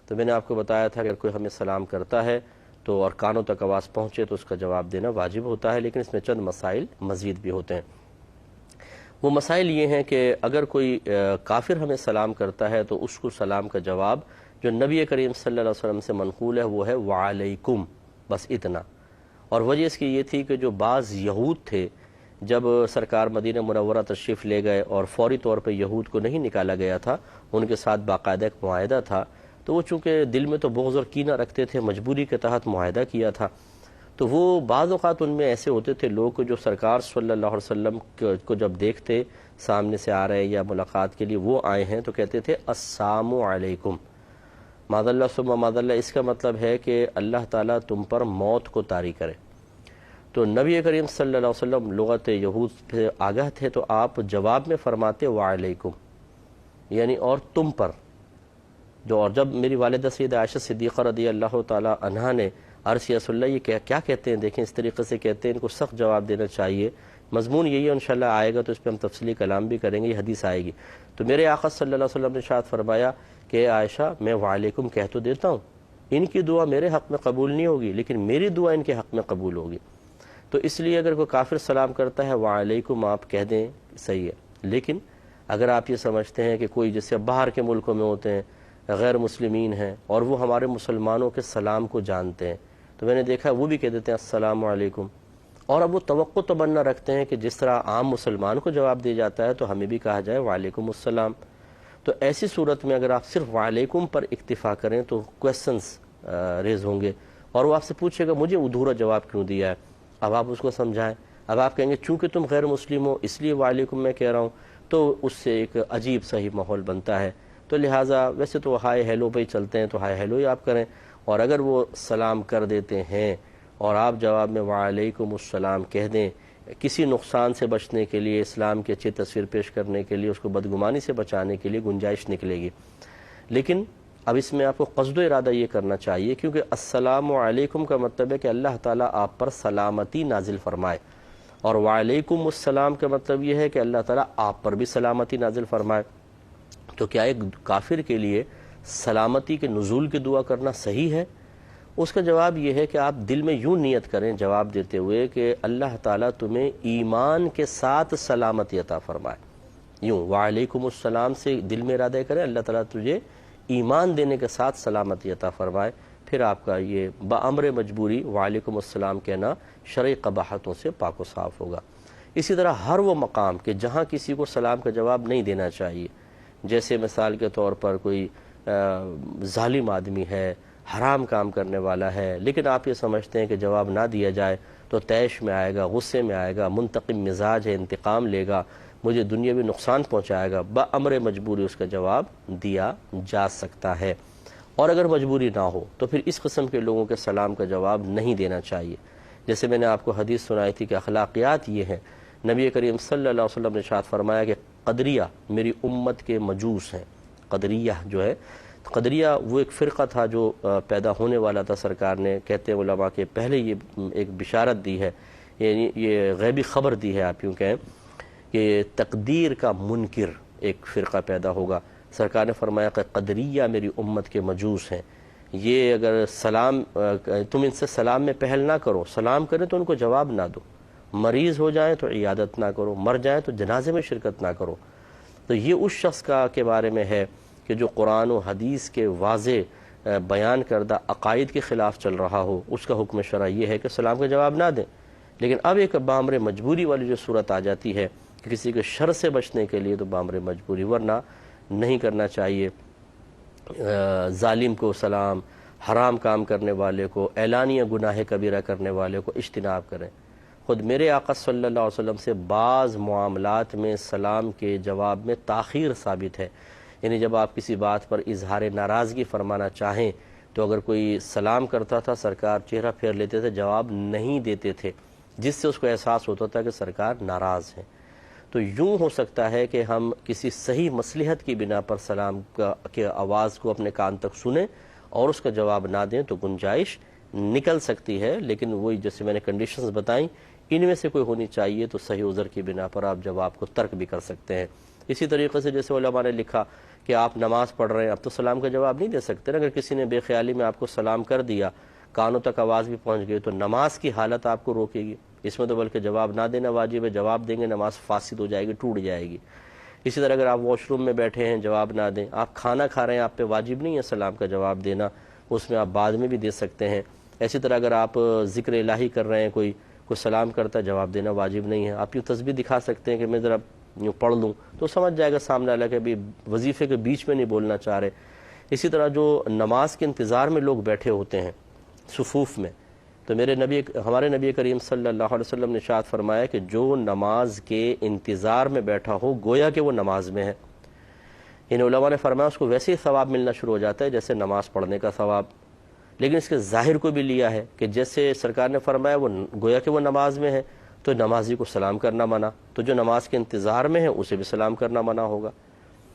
تو میں نے آپ کو بتایا تھا کہ اگر کوئی ہمیں سلام کرتا ہے تو اور کانوں تک آواز پہنچے تو اس کا جواب دینا واجب ہوتا ہے، لیکن اس میں چند مسائل مزید بھی ہوتے ہیں۔ وہ مسائل یہ ہیں کہ اگر کوئی کافر ہمیں سلام کرتا ہے تو اس کو سلام کا جواب جو نبی کریم صلی اللہ علیہ وسلم سے منقول ہے وہ ہے وعلیکم، بس اتنا۔ اور وجہ اس کی یہ تھی کہ جو بعض یہود تھے، جب سرکار مدینہ منورہ تشریف لے گئے اور فوری طور پہ یہود کو نہیں نکالا گیا تھا، ان کے ساتھ باقاعدہ ایک معاہدہ تھا، تو وہ چونکہ دل میں تو بغض اور کینہ رکھتے تھے، مجبوری کے تحت معاہدہ کیا تھا، تو وہ بعض اوقات ان میں ایسے ہوتے تھے لوگ جو سرکار صلی اللہ علیہ وسلم کو جب دیکھتے سامنے سے آ رہے یا ملاقات کے لیے وہ آئے ہیں تو کہتے تھے السلام علیکم، معاذ اللہ ثم معاذ اللہ، اس کا مطلب ہے کہ اللہ تعالیٰ تم پر موت کو طاری کرے۔ تو نبی کریم صلی اللہ علیہ وسلم لغت یہود سے آگاہ تھے، تو آپ جواب میں فرماتے وعلیکم، یعنی اور تم پر جو۔ اور جب میری والدہ سیدہ عائشہ صدیقہ رضی اللہ تعالی عنہا نے عرض کیا رسول اللہ یہ کیا کہتے ہیں، دیکھیں اس طریقے سے کہتے ہیں، ان کو سخت جواب دینا چاہیے، مضمون یہی ہے، انشاءاللہ آئے گا تو اس پہ ہم تفصیلی کلام بھی کریں گے، یہ حدیث آئے گی۔ تو میرے آقا صلی اللہ علیہ وسلم نے ارشاد فرمایا کہ عائشہ میں وعلیکم کہہ تو دیتا ہوں، ان کی دعا میرے حق میں قبول نہیں ہوگی لیکن میری دعا ان کے حق میں قبول ہوگی۔ تو اس لیے اگر کوئی کافر سلام کرتا ہے وعلیکم آپ کہہ دیں، صحیح ہے، لیکن اگر آپ یہ سمجھتے ہیں کہ کوئی جیسے باہر کے ملکوں میں ہوتے ہیں، غیر مسلمین ہیں اور وہ ہمارے مسلمانوں کے سلام کو جانتے ہیں، تو میں نے دیکھا وہ بھی کہہ دیتے ہیں السلام علیکم، اور اب وہ توقع تمنا رکھتے ہیں کہ جس طرح عام مسلمان کو جواب دیا جاتا ہے تو ہمیں بھی کہا جائے وعلیکم السلام۔ تو ایسی صورت میں اگر آپ صرف وعلیکم پر اکتفا کریں تو کویسچنز ریز ہوں گے، اور وہ آپ سے پوچھے گا مجھے ادھورا جواب کیوں دیا ہے، اب آپ اس کو سمجھائیں۔ اب آپ کہیں گے چونکہ تم غیر مسلم ہو اس لیے وعلیکم میں کہہ رہا ہوں، تو اس سے ایک عجیب سا ہی ماحول بنتا ہے۔ تو لہٰذا ویسے تو ہائے ہیلو پہ ہی چلتے ہیں، تو ہائے ہیلو ہی آپ کریں، اور اگر وہ سلام کر دیتے ہیں اور آپ جواب میں وعلیکم السلام کہہ دیں، کسی نقصان سے بچنے کے لیے، اسلام کی اچھی تصویر پیش کرنے کے لیے، اس کو بدگمانی سے بچانے کے لیے گنجائش نکلے گی۔ لیکن اب اس میں آپ کو قصد و ارادہ یہ کرنا چاہیے، کیونکہ السلام علیکم کا مطلب ہے کہ اللہ تعالیٰ آپ پر سلامتی نازل فرمائے، اور وعلیکم السلام کا مطلب یہ ہے کہ اللہ تعالیٰ آپ پر بھی سلامتی نازل فرمائے۔ تو کیا ایک کافر کے لیے سلامتی کے نزول کی دعا کرنا صحیح ہے؟ اس کا جواب یہ ہے کہ آپ دل میں یوں نیت کریں جواب دیتے ہوئے کہ اللہ تعالیٰ تمہیں ایمان کے ساتھ سلامتی عطا فرمائے، یوں وعلیکم السلام سے دل میں ارادہ کریں اللہ تعالیٰ تجھے ایمان دینے کے ساتھ سلامتی عطا فرمائے، پھر آپ کا یہ بامر مجبوری وعلیکم السلام کہنا شرعی قباحتوں سے پاک و صاف ہوگا۔ اسی طرح ہر وہ مقام کہ جہاں کسی کو سلام کا جواب نہیں دینا چاہیے، جیسے مثال کے طور پر کوئی ظالم آدمی ہے، حرام کام کرنے والا ہے، لیکن آپ یہ سمجھتے ہیں کہ جواب نہ دیا جائے تو طیش میں آئے گا، غصے میں آئے گا، منتقم مزاج ہے، انتقام لے گا، مجھے دنیاوی نقصان پہنچائے گا، بامر مجبوری اس کا جواب دیا جا سکتا ہے۔ اور اگر مجبوری نہ ہو تو پھر اس قسم کے لوگوں کے سلام کا جواب نہیں دینا چاہیے۔ جیسے میں نے آپ کو حدیث سنائی تھی کہ اخلاقیات یہ ہیں، نبی کریم صلی اللہ علیہ وسلم نے ارشاد فرمایا کہ قدریہ میری امت کے مجوس ہیں۔ قدریہ جو ہے، قدریہ وہ ایک فرقہ تھا جو پیدا ہونے والا تھا، سرکار نے کہتے ہیں علماء کہ پہلے یہ ایک بشارت دی ہے، یعنی یہ غیبی خبر دی ہے آپ یوں کہیں کہ تقدیر کا منکر ایک فرقہ پیدا ہوگا۔ سرکار نے فرمایا کہ قدریہ میری امت کے مجوس ہیں، یہ اگر سلام تم ان سے سلام میں پہل نہ کرو، سلام کریں تو ان کو جواب نہ دو، مریض ہو جائیں تو عیادت نہ کرو، مر جائیں تو جنازے میں شرکت نہ کرو۔ تو یہ اس شخص کے بارے میں ہے کہ جو قرآن و حدیث کے واضح بیان کردہ عقائد کے خلاف چل رہا ہو، اس کا حکم شرع یہ ہے کہ سلام کا جواب نہ دیں۔ لیکن اب ایک بامر مجبوری والی جو صورت آ جاتی ہے کہ کسی کے شر سے بچنے کے لیے، تو بامر مجبوری، ورنہ نہیں کرنا چاہیے۔ ظالم کو سلام، حرام کام کرنے والے کو، اعلانیہ گناہ کبیرہ کرنے والے کو اجتناب کریں۔ خود میرے آقا صلی اللہ علیہ وسلم سے بعض معاملات میں سلام کے جواب میں تاخیر ثابت ہے، یعنی جب آپ کسی بات پر اظہار ناراضگی فرمانا چاہیں تو اگر کوئی سلام کرتا تھا سرکار چہرہ پھیر لیتے تھے، جواب نہیں دیتے تھے، جس سے اس کو احساس ہوتا تھا کہ سرکار ناراض ہیں۔ تو یوں ہو سکتا ہے کہ ہم کسی صحیح مصلحت کی بنا پر سلام کے آواز کو اپنے کان تک سنیں اور اس کا جواب نہ دیں تو گنجائش نکل سکتی ہے، لیکن وہی جیسے میں نے کنڈیشنز بتائیں ان میں سے کوئی ہونی چاہیے، تو صحیح عذر کی بنا پر آپ جواب کو ترک بھی کر سکتے ہیں۔ اسی طریقے سے جیسے علماء نے لکھا کہ آپ نماز پڑھ رہے ہیں، اب تو سلام کا جواب نہیں دے سکتے نا۔ اگر کسی نے بے خیالی میں آپ کو سلام کر دیا، کانوں تک آواز بھی پہنچ گئی، تو نماز کی حالت آپ کو روکے گی؟ اس میں تو بلکہ جواب نہ دینا واجب ہے، جواب دیں گے نماز فاسد ہو جائے گی، ٹوٹ جائے گی۔ اسی طرح اگر آپ واش روم میں بیٹھے ہیں، جواب نہ دیں، آپ کھانا کھا رہے ہیں، آپ پہ واجب نہیں ہے سلام کا جواب دینا، اس میں آپ بعد میں بھی دے سکتے ہیں۔ اسی طرح اگر آپ ذکر الہی کر رہے ہیں، کوئی سلام کرتا ہے، جواب دینا واجب نہیں ہے۔ آپ یوں تسبیح دکھا سکتے ہیں کہ میں ذرا یوں پڑھ لوں، تو سمجھ جائے گا سامنے والا کہ ابھی وظیفے کے بیچ میں نہیں بولنا چاہ رہے۔ اسی طرح جو نماز کے انتظار میں لوگ بیٹھے ہوتے ہیں صفوف میں، تو ہمارے نبی کریم صلی اللہ علیہ وسلم نے ارشاد فرمایا کہ جو نماز کے انتظار میں بیٹھا ہو گویا کہ وہ نماز میں ہے۔ ان علماء نے فرمایا اس کو ویسے ہی ثواب ملنا شروع ہو جاتا ہے جیسے نماز پڑھنے کا ثواب، لیکن اس کے ظاہر کو بھی لیا ہے کہ جیسے سرکار نے فرمایا وہ گویا کہ وہ نماز میں ہے، تو نمازی کو سلام کرنا منع، تو جو نماز کے انتظار میں ہے اسے بھی سلام کرنا منع ہوگا۔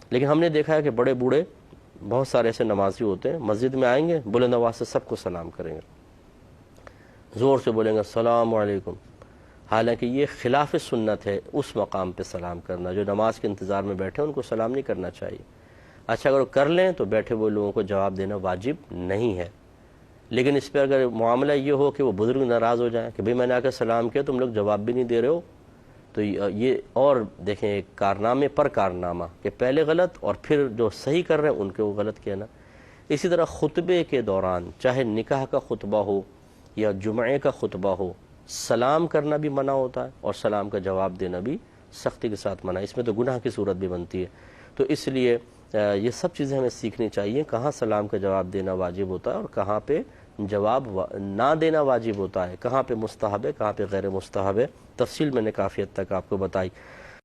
لیکن ہم نے دیکھا ہے کہ بڑے بوڑھے بہت سارے ایسے نمازی ہوتے ہیں، مسجد میں آئیں گے، بلند آواز سے سب کو سلام کریں گے، زور سے بولیں گے السلام علیکم، حالانکہ یہ خلاف سنت ہے اس مقام پہ سلام کرنا۔ جو نماز کے انتظار میں بیٹھے ہیں ان کو سلام نہیں کرنا چاہیے۔ اچھا اگر وہ کر لیں تو بیٹھے ہوئے لوگوں کو جواب دینا واجب نہیں ہے، لیکن اس پہ اگر معاملہ یہ ہو کہ وہ بزرگ ناراض ہو جائیں کہ بھئی میں نے آ کے سلام کیا تم لوگ جواب بھی نہیں دے رہے ہو، تو یہ اور دیکھیں ایک کارنامے پر کارنامہ کہ پہلے غلط اور پھر جو صحیح کر رہے ہیں ان کے وہ غلط کہنا۔ اسی طرح خطبے کے دوران چاہے نکاح کا خطبہ ہو یا جمعے کا خطبہ ہو، سلام کرنا بھی منع ہوتا ہے اور سلام کا جواب دینا بھی سختی کے ساتھ منع ہے، اس میں تو گناہ کی صورت بھی بنتی ہے۔ تو اس لیے یہ سب چیزیں ہمیں سیکھنی چاہیے، کہاں سلام کا جواب دینا واجب ہوتا ہے اور کہاں پہ جواب نہ دینا واجب ہوتا ہے، کہاں پہ مستحب ہے، کہاں پہ غیر مستحب ہے۔ تفصیل میں نے کافی حد تک آپ کو بتائی۔